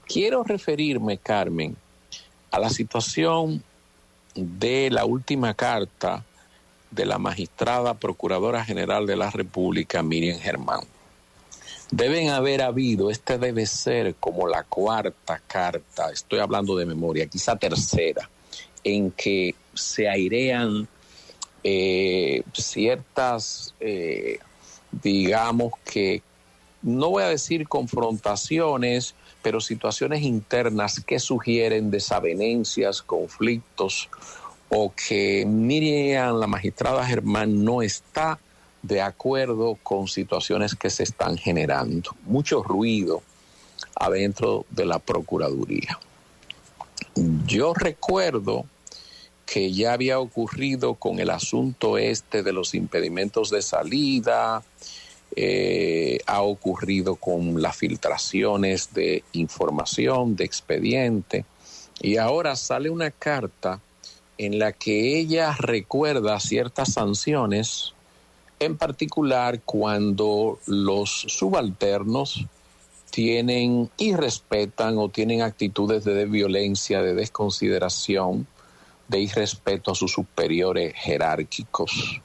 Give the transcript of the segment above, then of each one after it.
Quiero referirme, Carmen, a la situación de la última carta de la magistrada Procuradora General de la República, Miriam Germán. Deben haber habido, debe ser como la cuarta carta, estoy hablando de memoria, quizá tercera, en que se airean ciertas, digamos que, no voy a decir confrontaciones, pero situaciones internas que sugieren desavenencias, conflictos, o que Miriam, la magistrada Germán, no está de acuerdo con situaciones que se están generando. Mucho ruido adentro de la Procuraduría. Yo recuerdo que ya había ocurrido con el asunto de los impedimentos de salida, ha ocurrido con las filtraciones de información, de expediente, y ahora sale una carta en la que ella recuerda ciertas sanciones, en particular cuando los subalternos tienen y respetan o tienen actitudes de violencia, de desconsideración, de irrespeto a sus superiores jerárquicos.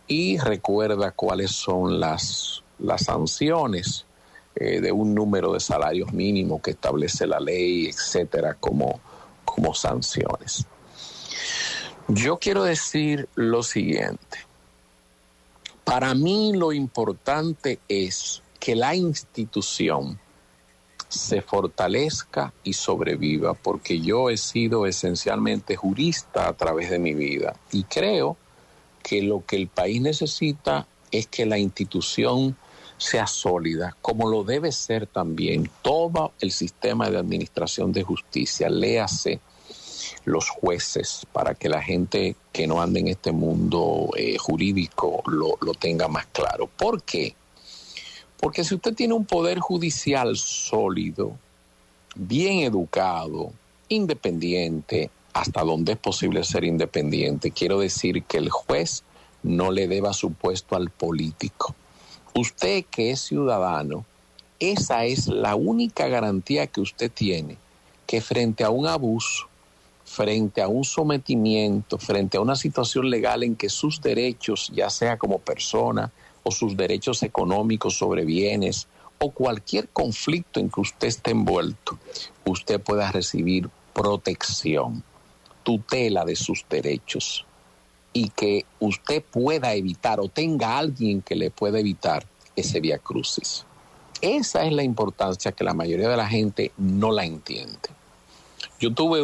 Y recuerda cuáles son las sanciones de un número de salarios mínimos que establece la ley, etcétera, como sanciones. Yo quiero decir lo siguiente. Para mí lo importante es que la institución se fortalezca y sobreviva, porque yo he sido esencialmente jurista a través de mi vida y creo que lo que el país necesita es que la institución sea sólida, como lo debe ser también todo el sistema de administración de justicia, léase los jueces, para que la gente que no ande en este mundo jurídico lo tenga más claro. ¿Por qué? Porque si usted tiene un poder judicial sólido, bien educado, independiente, hasta donde es posible ser independiente, quiero decir que el juez no le deba su puesto al político. Usted que es ciudadano, esa es la única garantía que usted tiene, que frente a un abuso, frente a un sometimiento, frente a una situación legal en que sus derechos, ya sea como persona o sus derechos económicos sobre bienes o cualquier conflicto en que usted esté envuelto, usted pueda recibir protección, tutela de sus derechos, y que usted pueda evitar o tenga a alguien que le pueda evitar ese viacrucis. Esa es la importancia que la mayoría de la gente no la entiende. Yo tuve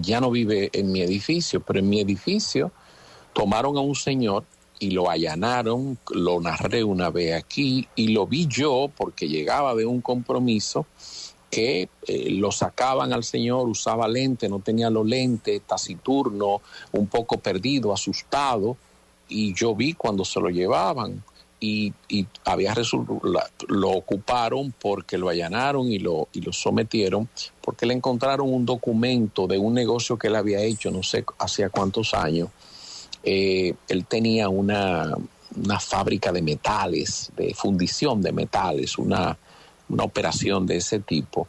ya no vive en mi edificio, pero en mi edificio tomaron a un señor y lo allanaron, lo narré una vez aquí y lo vi yo porque llegaba de un compromiso que lo sacaban al señor, usaba lente, no tenía los lentes, taciturno, un poco perdido, asustado, y yo vi cuando se lo llevaban y lo ocuparon porque lo allanaron y lo sometieron porque le encontraron un documento de un negocio que él había hecho, no sé hacía cuántos años. Él tenía una fábrica de metales, de fundición de metales, una operación de ese tipo.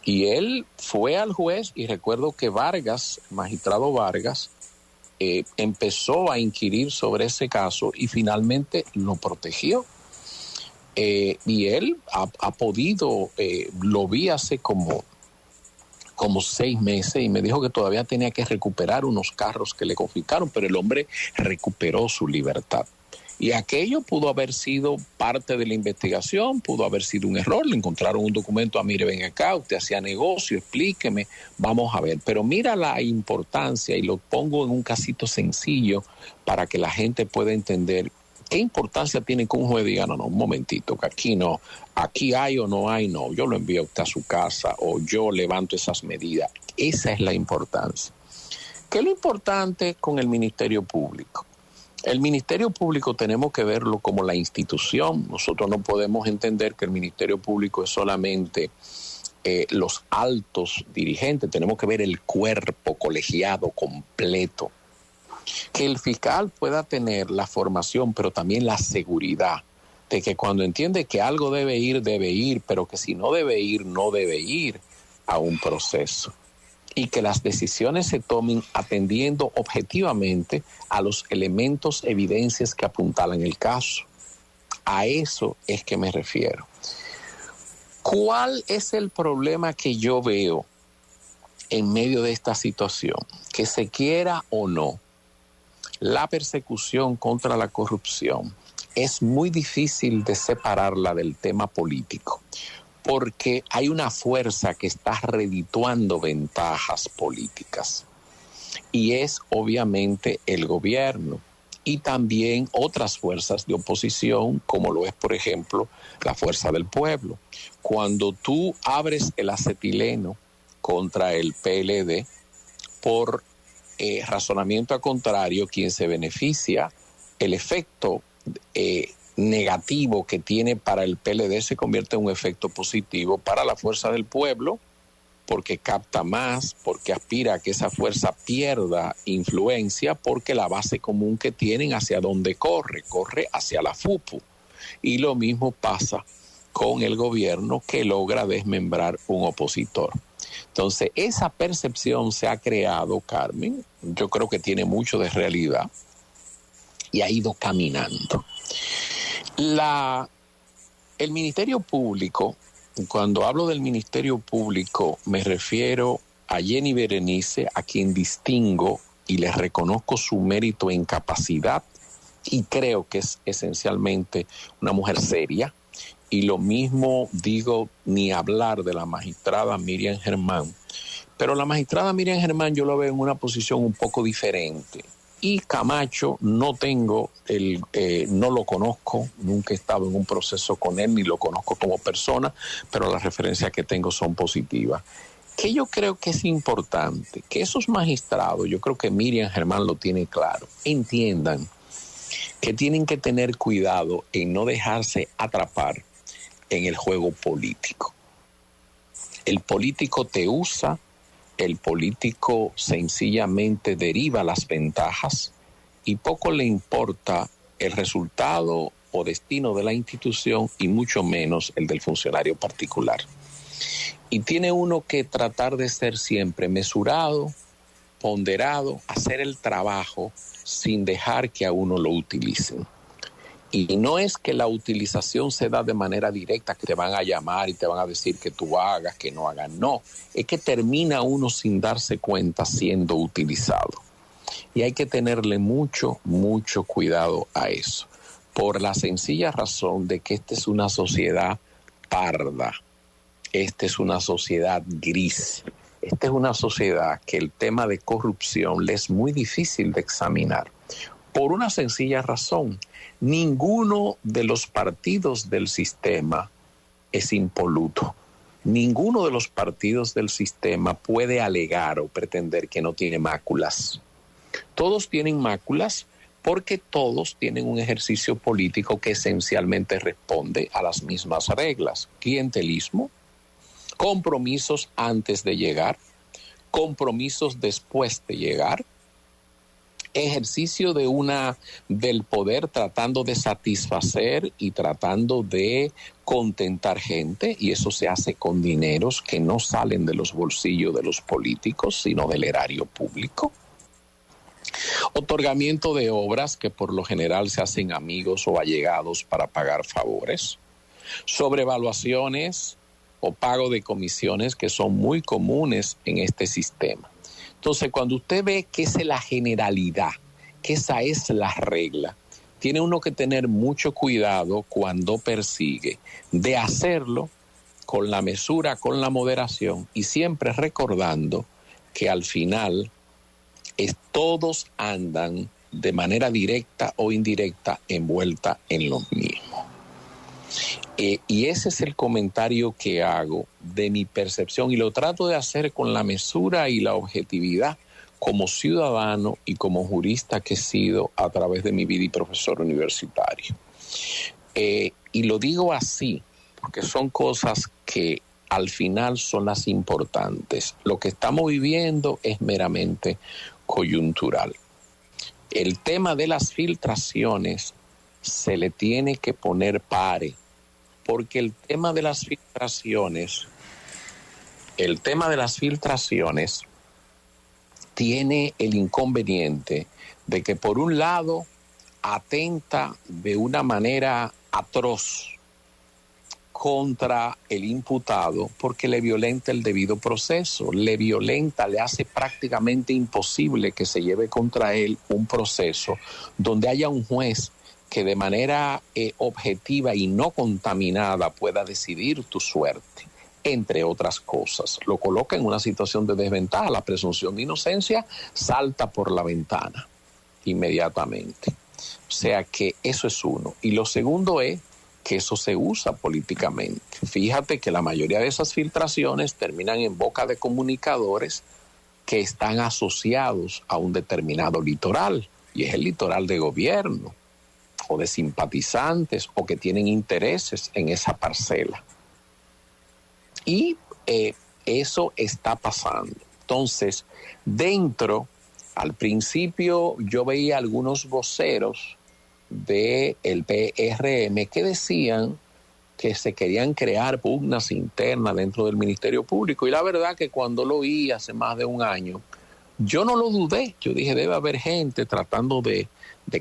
Y él fue al juez y recuerdo que Vargas, magistrado Vargas, empezó a inquirir sobre ese caso y finalmente lo protegió. Y él ha podido, lo vi hace como 6 meses y me dijo que todavía tenía que recuperar unos carros que le confiscaron, pero el hombre recuperó su libertad. Y aquello pudo haber sido parte de la investigación, pudo haber sido un error, le encontraron un documento, mire, ven acá, usted hacía negocio, explíqueme, vamos a ver. Pero mira la importancia, y lo pongo en un casito sencillo para que la gente pueda entender qué importancia tiene que un juez diga, no, un momentito, que aquí no, aquí hay o no hay, no, yo lo envío a usted a su casa o yo levanto esas medidas. Esa es la importancia. ¿Qué es lo importante con el Ministerio Público? El Ministerio Público tenemos que verlo como la institución. Nosotros no podemos entender que el Ministerio Público es solamente los altos dirigentes. Tenemos que ver el cuerpo colegiado completo. Que el fiscal pueda tener la formación, pero también la seguridad de que cuando entiende que algo debe ir, pero que si no debe ir, no debe ir a un proceso. Y que las decisiones se tomen atendiendo objetivamente a los elementos, evidencias que apuntalan el caso. A eso es que me refiero. ¿Cuál es el problema que yo veo en medio de esta situación? Que se quiera o no, la persecución contra la corrupción es muy difícil de separarla del tema político, porque hay una fuerza que está redituando ventajas políticas, y es obviamente el gobierno y también otras fuerzas de oposición, como lo es, por ejemplo, la Fuerza del Pueblo. Cuando tú abres el acetileno contra el PLD, por razonamiento a contrario, quien se beneficia, el efecto negativo que tiene para el PLD se convierte en un efecto positivo para la Fuerza del Pueblo, porque capta más, porque aspira a que esa fuerza pierda influencia, porque la base común que tienen hacia dónde corre hacia la FUPU. Y lo mismo pasa con el gobierno, que logra desmembrar un opositor. Entonces, esa percepción se ha creado, Carmen, yo creo que tiene mucho de realidad y ha ido caminando. El Ministerio Público, cuando hablo del Ministerio Público, me refiero a Jenny Berenice, a quien distingo y le reconozco su mérito en capacidad, y creo que es esencialmente una mujer seria. Y lo mismo digo, ni hablar de la magistrada Miriam Germán. Pero la magistrada Miriam Germán yo la veo en una posición un poco diferente. Y Camacho no lo conozco, nunca he estado en un proceso con él, ni lo conozco como persona, pero las referencias que tengo son positivas. Que yo creo que es importante que esos magistrados, yo creo que Miriam Germán lo tiene claro, entiendan que tienen que tener cuidado en no dejarse atrapar en el juego político. El político te usa, el político sencillamente deriva las ventajas y poco le importa el resultado o destino de la institución, y mucho menos el del funcionario particular. Y tiene uno que tratar de ser siempre mesurado, ponderado, hacer el trabajo sin dejar que a uno lo utilicen. Y no es que la utilización se da de manera directa, que te van a llamar y te van a decir que tú hagas, que no hagas. No, es que termina uno sin darse cuenta siendo utilizado. Y hay que tenerle mucho, mucho cuidado a eso, por la sencilla razón de que esta es una sociedad parda, esta es una sociedad gris, esta es una sociedad que el tema de corrupción le es muy difícil de examinar, por una sencilla razón. Ninguno de los partidos del sistema es impoluto. Ninguno de los partidos del sistema puede alegar o pretender que no tiene máculas. Todos tienen máculas porque todos tienen un ejercicio político que esencialmente responde a las mismas reglas. Clientelismo, compromisos antes de llegar, compromisos después de llegar, ejercicio del poder tratando de satisfacer y tratando de contentar gente, y eso se hace con dineros que no salen de los bolsillos de los políticos, sino del erario público. Otorgamiento de obras que por lo general se hacen amigos o allegados para pagar favores. Sobrevaluaciones o pago de comisiones que son muy comunes en este sistema. Entonces, cuando usted ve que esa es la generalidad, que esa es la regla, tiene uno que tener mucho cuidado cuando persigue de hacerlo con la mesura, con la moderación, y siempre recordando que al final todos andan de manera directa o indirecta envuelta en lo mismo. Y ese es el comentario que hago de mi percepción, y lo trato de hacer con la mesura y la objetividad como ciudadano y como jurista que he sido a través de mi vida y profesor universitario. Y lo digo así porque son cosas que al final son las importantes. Lo que estamos viviendo es meramente coyuntural. El tema de las filtraciones se le tiene que poner pare, porque el tema de las filtraciones tiene el inconveniente de que por un lado atenta de una manera atroz contra el imputado porque le violenta el debido proceso, le hace prácticamente imposible que se lleve contra él un proceso donde haya un juez que de manera objetiva y no contaminada pueda decidir tu suerte, entre otras cosas. Lo coloca en una situación de desventaja, la presunción de inocencia salta por la ventana inmediatamente. O sea que eso es uno. Y lo segundo es que eso se usa políticamente. Fíjate que la mayoría de esas filtraciones terminan en boca de comunicadores que están asociados a un determinado litoral, y es el litoral de gobierno, o de simpatizantes, o que tienen intereses en esa parcela. Y eso está pasando. Entonces, al principio yo veía algunos voceros del PRM que decían que se querían crear pugnas internas dentro del Ministerio Público, y la verdad que cuando lo oí hace más de un año, yo no lo dudé. Yo dije, debe haber gente tratando de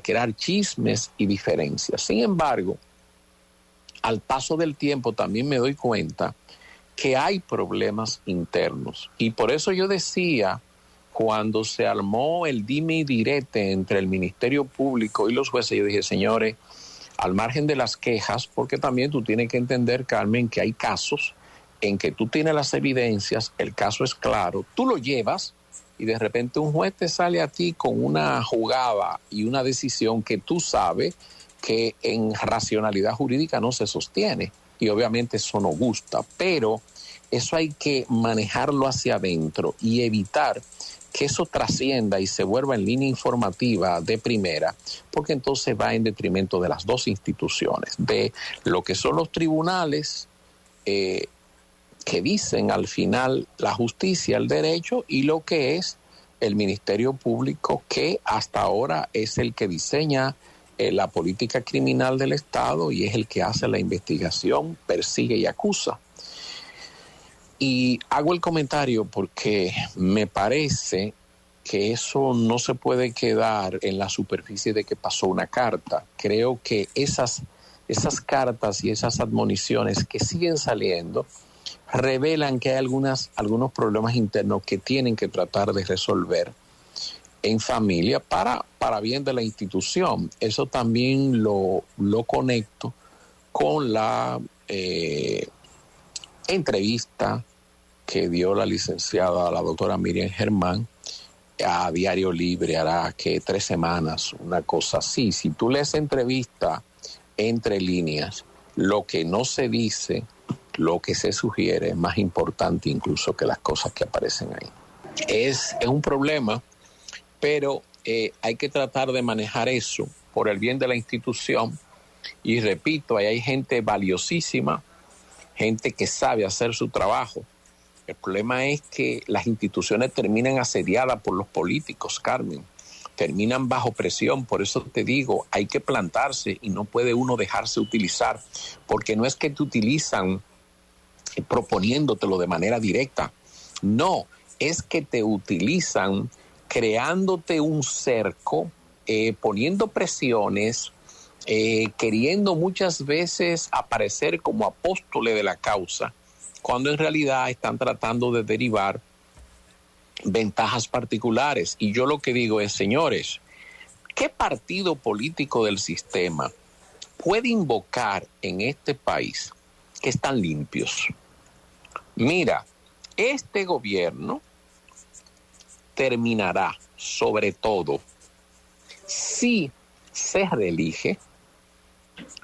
crear chismes y diferencias. Sin embargo, al paso del tiempo también me doy cuenta que hay problemas internos, y por eso yo decía, cuando se armó el dime y direte entre el Ministerio Público y los jueces, yo dije, señores, al margen de las quejas, porque también tú tienes que entender, Carmen, que hay casos en que tú tienes las evidencias, el caso es claro, tú lo llevas y de repente un juez te sale a ti con una jugada y una decisión que tú sabes que en racionalidad jurídica no se sostiene, y obviamente eso no gusta, pero eso hay que manejarlo hacia adentro y evitar que eso trascienda y se vuelva en línea informativa de primera, porque entonces va en detrimento de las dos instituciones, de lo que son los tribunales, que dicen al final la justicia, el derecho, y lo que es el Ministerio Público, que hasta ahora es el que diseña la política criminal del Estado y es el que hace la investigación, persigue y acusa. Y hago el comentario porque me parece que eso no se puede quedar en la superficie de que pasó una carta. Creo que esas cartas y esas admoniciones que siguen saliendo revelan que hay algunos problemas internos que tienen que tratar de resolver en familia para bien de la institución. Eso también lo conecto con la entrevista que dio la licenciada, la doctora Miriam Germán, a Diario Libre, hará que 3 semanas, una cosa así. Si tú lees entrevista entre líneas, lo que no se dice, lo que se sugiere es más importante incluso que las cosas que aparecen ahí. Es un problema, pero hay que tratar de manejar eso por el bien de la institución. Y repito, ahí hay gente valiosísima, gente que sabe hacer su trabajo. El problema es que las instituciones terminan asediadas por los políticos, Carmen. Terminan bajo presión. Por eso te digo, hay que plantarse y no puede uno dejarse utilizar, porque no es que te utilizan proponiéndotelo de manera directa. No, es que te utilizan creándote un cerco, poniendo presiones, queriendo muchas veces aparecer como apóstoles de la causa, cuando en realidad están tratando de derivar ventajas particulares. Y yo lo que digo es, señores, ¿qué partido político del sistema puede invocar en este país que están limpios? Mira, este gobierno terminará, sobre todo, si se reelige,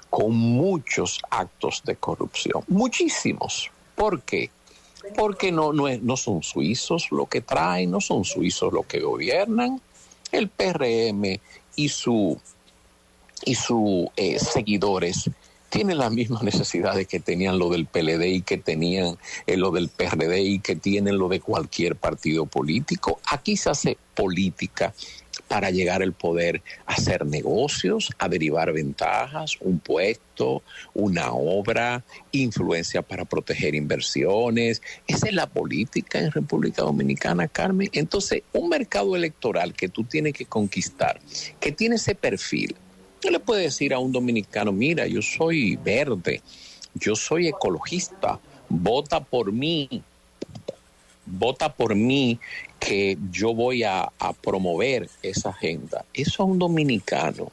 con muchos actos de corrupción, muchísimos. ¿Por qué? Porque no son suizos lo que traen, no son suizos lo que gobiernan. El PRM y sus seguidores tienen las mismas necesidades que tenían lo del PLD y que tenían lo del PRD y que tienen lo de cualquier partido político. Aquí se hace política para llegar al poder, hacer negocios, a derivar ventajas, un puesto, una obra, influencia para proteger inversiones. Esa es la política en República Dominicana, Carmen. Entonces, un mercado electoral que tú tienes que conquistar, que tiene ese perfil, no le puedes decir a un dominicano, mira, yo soy verde, yo soy ecologista, vota por mí, que yo voy a promover esa agenda. Eso a un dominicano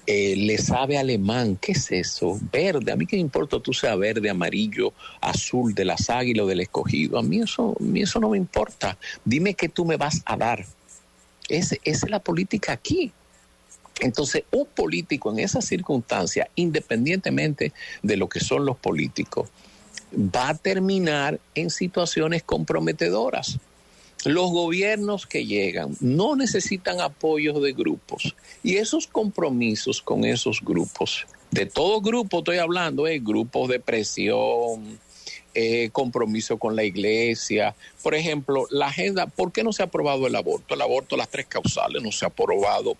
le sabe alemán. ¿Qué es eso? Verde. A mí qué me importa tú seas verde, amarillo, azul, de las Águilas o del Escogido. A mí eso no me importa. Dime qué tú me vas a dar. Esa es la política aquí. Entonces, un político en esa circunstancia, independientemente de lo que son los políticos, va a terminar en situaciones comprometedoras. Los gobiernos que llegan no necesitan apoyos de grupos y esos compromisos con esos grupos, de todo grupo estoy hablando, grupos de presión, compromiso con la iglesia. Por ejemplo, la agenda, ¿por qué no se ha aprobado el aborto? El aborto, las 3 causales, no se ha aprobado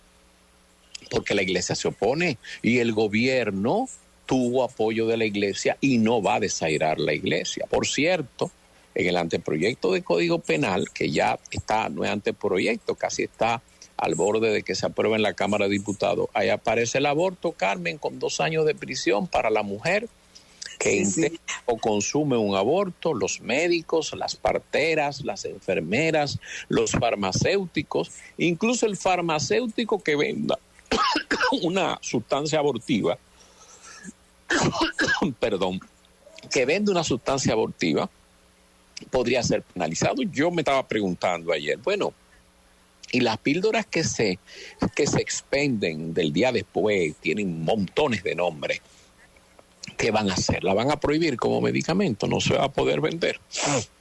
porque la iglesia se opone y el gobierno tuvo apoyo de la iglesia y no va a desairar la iglesia. Por cierto, en el anteproyecto de Código Penal, que ya está, no es anteproyecto, casi está al borde de que se apruebe en la Cámara de Diputados, ahí aparece el aborto, Carmen, con 2 años de prisión para la mujer que intenta o consume un aborto, los médicos, las parteras, las enfermeras, los farmacéuticos, incluso el farmacéutico que venda una sustancia abortiva, perdón, que vende una sustancia abortiva, podría ser penalizado. Yo me estaba preguntando ayer, bueno, y las píldoras que se expenden del día después tienen montones de nombres. ¿Qué van a hacer? ¿La van a prohibir como medicamento? No se va a poder vender.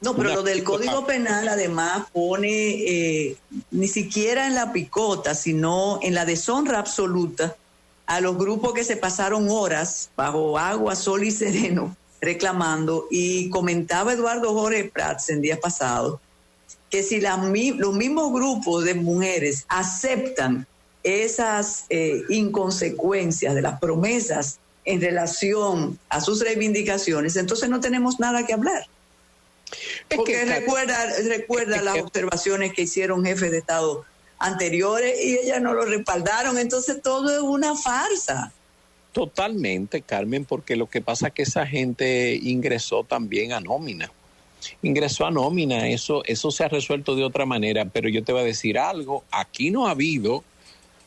No, pero lo del Código Penal además pone ni siquiera en la picota, sino en la deshonra absoluta a los grupos que se pasaron horas bajo agua, sol y sereno reclamando. Y comentaba Eduardo Jorge Prats en días pasados que si los mismos grupos de mujeres aceptan esas inconsecuencias de las promesas en relación a sus reivindicaciones, entonces no tenemos nada que hablar. Porque recuerda las observaciones que hicieron jefes de Estado anteriores y ellas no lo respaldaron, entonces todo es una farsa. Totalmente, Carmen, porque lo que pasa es que esa gente ingresó también a nómina. Ingresó a nómina, eso se ha resuelto de otra manera, pero yo te voy a decir algo, aquí no ha habido,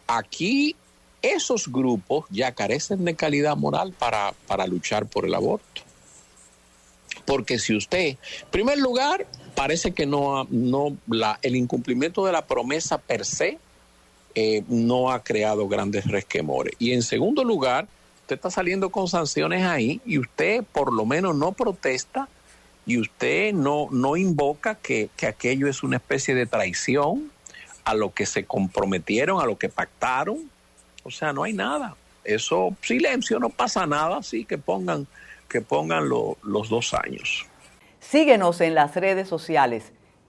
aquí esos grupos ya carecen de calidad moral para luchar por el aborto. Porque si usted, en primer lugar, parece que el incumplimiento de la promesa per se no ha creado grandes resquemores. Y en segundo lugar, usted está saliendo con sanciones ahí y usted por lo menos no protesta y usted no invoca que aquello es una especie de traición a lo que se comprometieron, a lo que pactaron. O sea, no hay nada. Eso, silencio, no pasa nada, sí, que pongan los 2 años. Síguenos en las redes sociales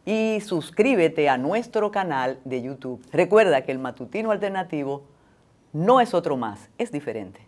y suscríbete a nuestro canal de YouTube. Recuerda que el Matutino Alternativo no es otro más, es diferente.